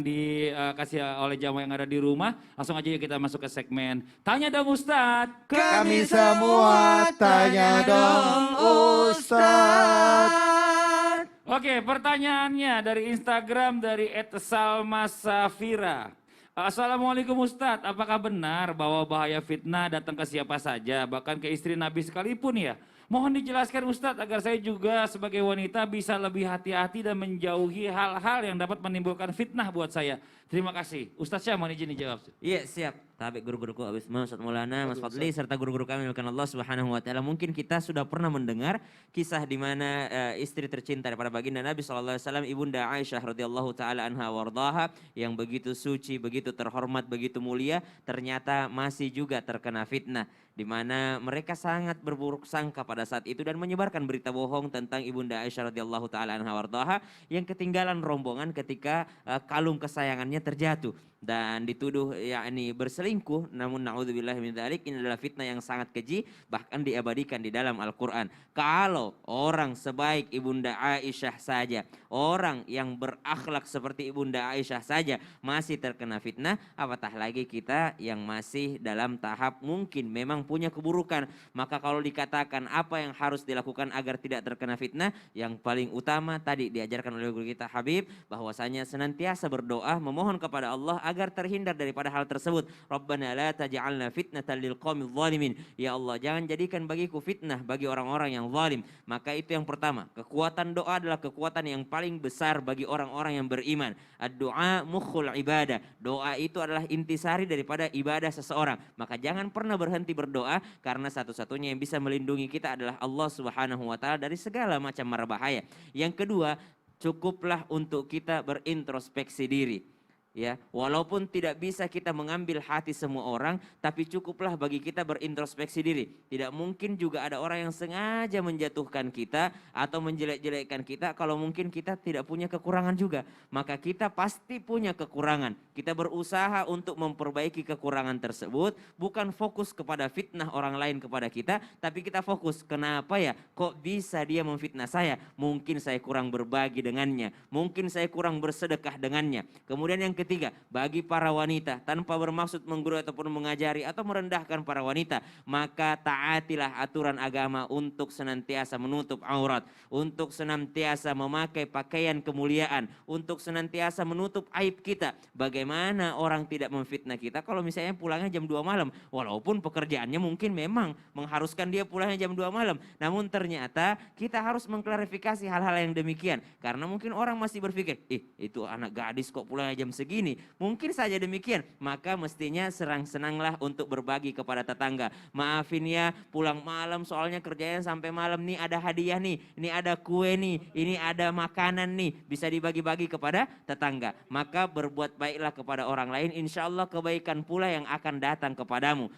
dikasih oleh jamaah yang ada di rumah. Langsung aja yuk kita masuk ke segmen Tanya Dong Ustadz. Kami semua tanya dong Ustadz. Oke, pertanyaannya dari Instagram dari @salmasafira. Assalamualaikum Ustadz, apakah benar bahwa bahaya fitnah datang ke siapa saja, bahkan ke istri Nabi sekalipun ya? Mohon dijelaskan Ustadz agar saya juga sebagai wanita bisa lebih hati-hati dan menjauhi hal-hal yang dapat menimbulkan fitnah buat saya. Terima kasih. Ustadz Syah mohon izin dijawab. Iya siap. Tabi guru-guruku Abis Ustaz Maulana, Mas Fadli serta guru-guru kami yang Allah Subhanahu wa taala. Mungkin kita sudah pernah mendengar kisah di mana istri tercinta daripada baginda Nabi sallallahu alaihi wasallam Ibunda Aisyah radhiyallahu taala anha wardaha yang begitu suci, begitu terhormat, begitu mulia, ternyata masih juga terkena fitnah di mana mereka sangat berburuk sangka pada saat itu dan menyebarkan berita bohong tentang Ibunda Aisyah radhiyallahu taala anha wardaha yang ketinggalan rombongan ketika kalung kesayangannya terjatuh dan dituduh yakni berselingkuh. Namun naudzubillahi min dzalik, ini adalah fitnah yang sangat keji, bahkan diabadikan di dalam Al-Qur'an. Kalau orang sebaik Ibunda Aisyah saja, orang yang berakhlak seperti Ibunda Aisyah saja masih terkena fitnah, apatah lagi kita yang masih dalam tahap mungkin memang punya keburukan. Maka kalau dikatakan apa yang harus dilakukan agar tidak terkena fitnah, yang paling utama tadi diajarkan oleh guru kita Habib, bahwasanya senantiasa berdoa memohon kepada Allah agar terhindar daripada hal tersebut. Rabbana la taj'alna fitnatan lil qaumidz zalimin. Ya Allah, jangan jadikan bagiku fitnah bagi orang-orang yang zalim. Maka itu yang pertama, kekuatan doa adalah kekuatan yang paling besar bagi orang-orang yang beriman. Ad-du'a mukhul ibadah. Doa itu adalah intisari daripada ibadah seseorang. Maka jangan pernah berhenti berdoa, karena satu-satunya yang bisa melindungi kita adalah Allah Subhanahu wa taala dari segala macam mara bahaya. Yang kedua, cukuplah untuk kita berintrospeksi diri. Ya, walaupun tidak bisa kita mengambil hati semua orang, tapi cukuplah bagi kita berintrospeksi diri. Tidak mungkin juga ada orang yang sengaja menjatuhkan kita atau menjelek-jelekkan kita kalau mungkin kita tidak punya kekurangan juga. Maka kita pasti punya kekurangan. Kita berusaha untuk memperbaiki kekurangan tersebut, bukan fokus kepada fitnah orang lain kepada kita, tapi kita fokus kenapa ya kok bisa dia memfitnah saya? Mungkin saya kurang berbagi dengannya, mungkin saya kurang bersedekah dengannya. Kemudian yang ketiga, bagi para wanita tanpa bermaksud menggurui ataupun mengajari atau merendahkan para wanita, maka taatilah aturan agama untuk senantiasa menutup aurat, untuk senantiasa memakai pakaian kemuliaan, untuk senantiasa menutup aib kita. Bagaimana orang tidak memfitnah kita kalau misalnya pulangnya jam 2 malam, walaupun pekerjaannya mungkin memang mengharuskan dia pulangnya jam 2 malam, namun ternyata kita harus mengklarifikasi hal-hal yang demikian, karena mungkin orang masih berpikir, itu anak gadis kok pulangnya jam segini. Mungkin saja demikian, maka mestinya senang-senanglah untuk berbagi kepada tetangga. Maafin ya pulang malam soalnya kerjanya sampai malam nih, ada hadiah nih, ini ada kue nih, ini ada makanan nih, bisa dibagi-bagi kepada tetangga. Maka berbuat baiklah kepada orang lain, insya Allah kebaikan pula yang akan datang kepadamu.